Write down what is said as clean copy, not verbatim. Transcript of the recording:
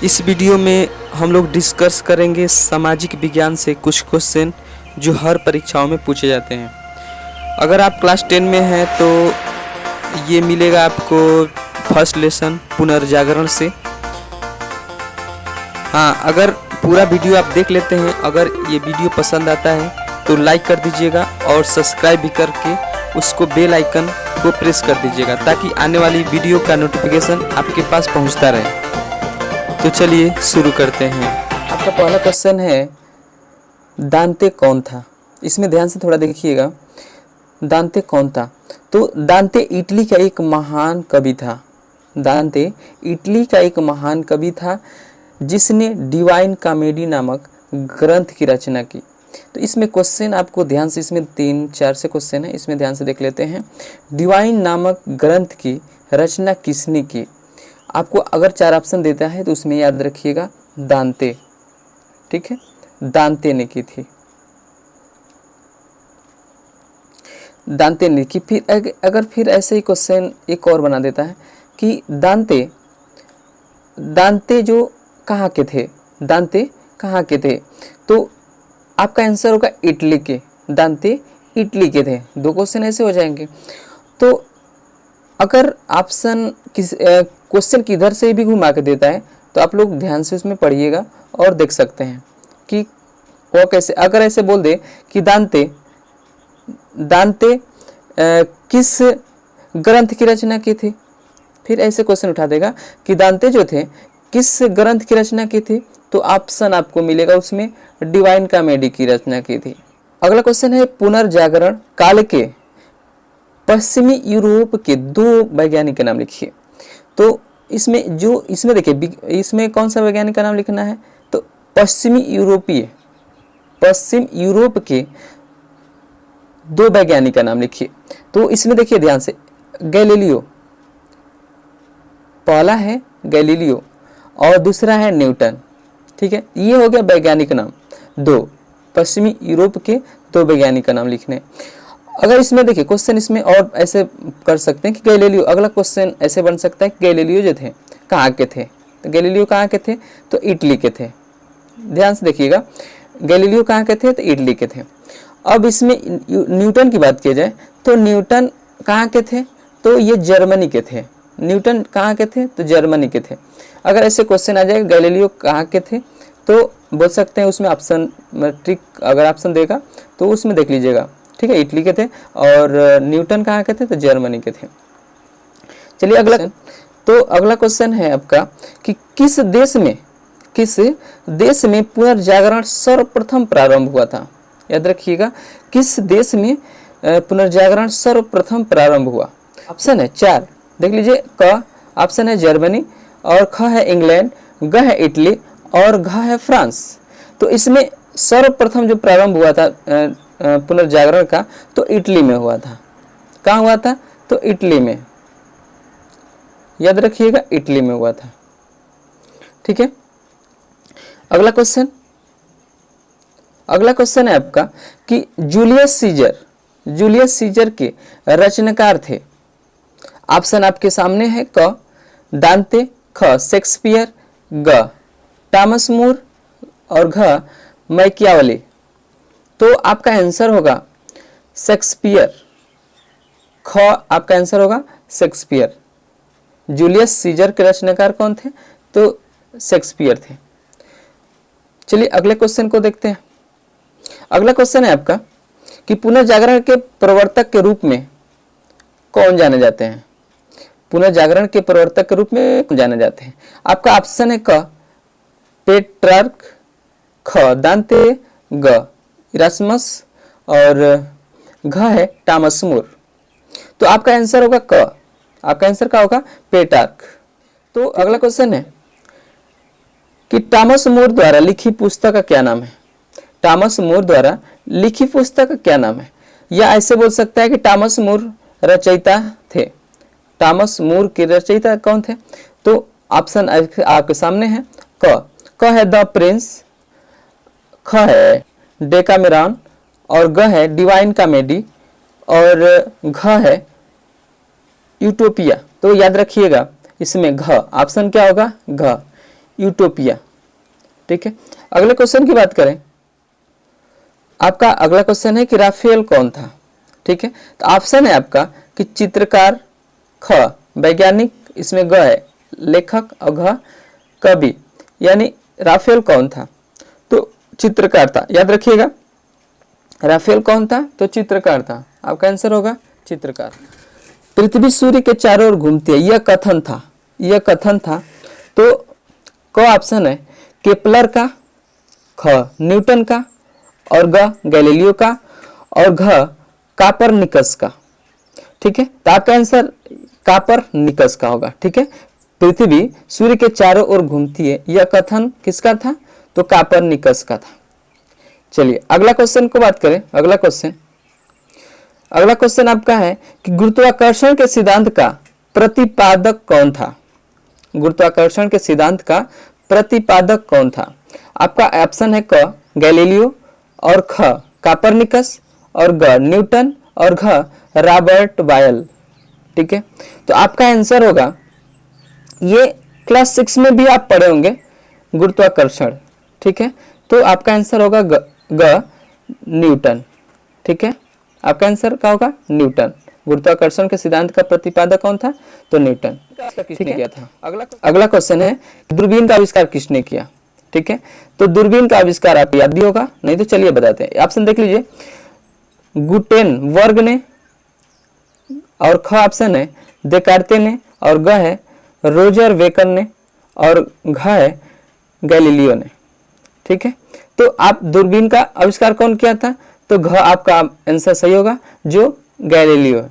इस वीडियो में हम लोग डिस्कस करेंगे सामाजिक विज्ञान से कुछ क्वेश्चन जो हर परीक्षाओं में पूछे जाते हैं। अगर आप क्लास 10 में हैं तो ये मिलेगा आपको फर्स्ट लेसन पुनर्जागरण से। हाँ, अगर पूरा वीडियो आप देख लेते हैं, अगर ये वीडियो पसंद आता है तो लाइक कर दीजिएगा और सब्सक्राइब भी करके उसको बेल आइकन को प्रेस कर दीजिएगा ताकि आने वाली वीडियो का नोटिफिकेशन आपके पास पहुंचता रहे। तो चलिए शुरू करते हैं। आपका पहला क्वेश्चन है, दांते कौन था? इसमें ध्यान से थोड़ा देखिएगा, दांते कौन था? तो दांते इटली का एक महान कवि था। दांते इटली का एक महान कवि था जिसने डिवाइन कॉमेडी नामक ग्रंथ की रचना की। तो इसमें क्वेश्चन आपको ध्यान से, इसमें 3-4 से क्वेश्चन है, इसमें ध्यान से देख लेते हैं। डिवाइन नामक ग्रंथ की रचना किसने की? आपको अगर 4 ऑप्शन देता है तो उसमें याद रखिएगा दांते, ठीक है, दांते ने की थी, दांते ने की। फिर अगर फिर ऐसे ही क्वेश्चन एक और बना देता है कि दांते जो कहाँ के थे, दांते कहाँ के थे, तो आपका आंसर होगा इटली के। दांते इटली के थे। 2 क्वेश्चन ऐसे हो जाएंगे। तो अगर ऑप्शन क्वेश्चन किधर से भी घुमा के देता है तो आप लोग ध्यान से उसमें पढ़िएगा और देख सकते हैं कि वो कैसे। अगर ऐसे बोल दे कि दांते किस ग्रंथ की रचना की थी, फिर ऐसे क्वेश्चन उठा देगा कि दांते जो थे किस ग्रंथ की रचना की थी, तो ऑप्शन आपको मिलेगा उसमें डिवाइन कॉमेडी की रचना की थी। अगला क्वेश्चन है, पुनर्जागरण काल के पश्चिमी यूरोप के 2 वैज्ञानिक के नाम लिखिए। तो इसमें देखिए, इसमें कौन सा वैज्ञानिक का नाम लिखना है? तो पश्चिम यूरोप के 2 वैज्ञानिक का नाम लिखिए। तो इसमें देखिए ध्यान से, गैलीलियो, पहला है गैलीलियो और दूसरा है न्यूटन, ठीक है। ये हो गया वैज्ञानिक नाम 2, पश्चिमी यूरोप के 2 वैज्ञानिक का नाम लिखने। अगर इसमें देखिए क्वेश्चन इसमें और ऐसे कर सकते हैं कि गैलीलियो, अगला क्वेश्चन ऐसे बन सकता है कि गैलीलियो जो थे कहाँ के थे? तो गैलीलियो कहाँ के थे? तो इटली के थे। ध्यान से देखिएगा, गैलीलियो कहाँ के थे? तो इटली के थे। अब इसमें न्यूटन की बात की जाए तो न्यूटन कहाँ के थे? तो ये जर्मनी के थे। न्यूटन कहाँ के थे? तो जर्मनी के थे। अगर ऐसे क्वेश्चन आ जाए गैलीलियो कहाँ के थे तो बोल सकते हैं उसमें ऑप्शन ट्रिक, अगर ऑप्शन देगा तो उसमें देख लीजिएगा, ठीक है, इटली के थे। और न्यूटन कहाँ के थे? तो जर्मनी के थे। चलिए अगला, तो अगला क्वेश्चन है आपका कि किस देश में पुनर्जागरण सर्वप्रथम प्रारंभ हुआ था? याद रखिएगा, किस देश में पुनर्जागरण सर्वप्रथम प्रारंभ हुआ? ऑप्शन है 4, देख लीजिए। क ऑप्शन है जर्मनी, और ख है इंग्लैंड, ग है इटली और घ है फ्रांस। तो इसमें सर्वप्रथम जो प्रारंभ हुआ था पुनर्जागरण का, तो इटली में हुआ था। कहाँ हुआ था? तो इटली में, याद रखिएगा इटली में हुआ था, ठीक है। अगला क्वेश्चन है आपका कि जूलियस सीजर के रचनाकार थे। ऑप्शन आपके सामने है, क दांते, ख शेक्सपियर, ग टॉमस मूर और घ मैकियावेली। तो आपका आंसर होगा शेक्सपियर। ख आपका आंसर होगा शेक्सपियर। जूलियस सीजर के रचनाकार कौन थे? तो शेक्सपियर थे। चलिए अगले क्वेश्चन को देखते हैं। अगला क्वेश्चन है आपका कि पुनर्जागरण के प्रवर्तक के रूप में कौन जाने जाते हैं? पुनर्जागरण के प्रवर्तक के रूप में जाने जाते हैं। आपका ऑप्शन है, क पेट्रार्क, ख दांते, ग इरास्मस और घ है टॉमस मूर। तो आपका आंसर होगा क। आपका आंसर क्या होगा? पेट्रार्क। तो अगला क्वेश्चन है कि टॉमस मूर द्वारा लिखी पुस्तक का क्या नाम है? टॉमस मूर द्वारा लिखी पुस्तक का क्या नाम है? या ऐसे बोल सकता है कि टॉमस मूर रचयिता थे। टॉमस मूर के रचयिता कौन थे? तो ऑप्शन आपके सामने है, क है द प्रिंस, ख है डेकामेरॉन और ग है डिवाइन कॉमेडी और घ है यूटोपिया। तो याद रखिएगा इसमें घ ऑप्शन क्या होगा? घ यूटोपिया। ठीक है, अगले क्वेश्चन की बात करें, आपका अगला क्वेश्चन है कि राफेल कौन था। ठीक है, तो ऑप्शन है आपका कि चित्रकार, ख वैज्ञानिक, इसमें ग है लेखक और घ कवि। यानी राफेल कौन था, तो चित्रकार था। याद रखिएगा, राफेल कौन था, तो चित्रकार था। आपका आंसर होगा चित्रकार। पृथ्वी सूर्य के चारों ओर घूमती है, यह कथन था, यह कथन था। तो क ऑप्शन है केपलर का, ख न्यूटन का, और ग गैलीलियो का, और घ कापरनिकस का। ठीक है, तो आपका आंसर कापरनिकस का होगा। ठीक है, पृथ्वी सूर्य के चारों ओर घूमती है, यह कथन किसका था, तो कापरनिकस का था। चलिए अगला क्वेश्चन को बात करें। अगला क्वेश्चन आपका है कि गुरुत्वाकर्षण के सिद्धांत का प्रतिपादक कौन था। गुरुत्वाकर्षण के सिद्धांत का प्रतिपादक कौन था। आपका ऑप्शन है क गैलीलियो, और ख कापरनिकस, और ग न्यूटन, और घ रॉबर्ट बायल। ठीक है, तो आपका आंसर होगा, ये क्लास 6 में भी आप पढ़े होंगे गुरुत्वाकर्षण। ठीक है, तो आपका आंसर होगा ग न्यूटन। ठीक है, आपका आंसर क्या होगा, न्यूटन। गुरुत्वाकर्षण के सिद्धांत का प्रतिपादक कौन था, तो न्यूटन। किसने किया था। अगला क्वेश्चन है दूरबीन का आविष्कार किसने किया। ठीक है, तो दूरबीन का आविष्कार आपको याद भी होगा, नहीं तो चलिए बताते हैं। ऑप्शन देख लीजिए, गुटेनबर्ग ने, और ख ऑप्शन है देकार्ते ने, और ग है रोजर वेकर ने, और घ है गैलीलियो ने। ठीक है, तो आप दूरबीन का आविष्कार कौन किया था, तो घ आपका आंसर सही होगा, जो गैलीलियो है।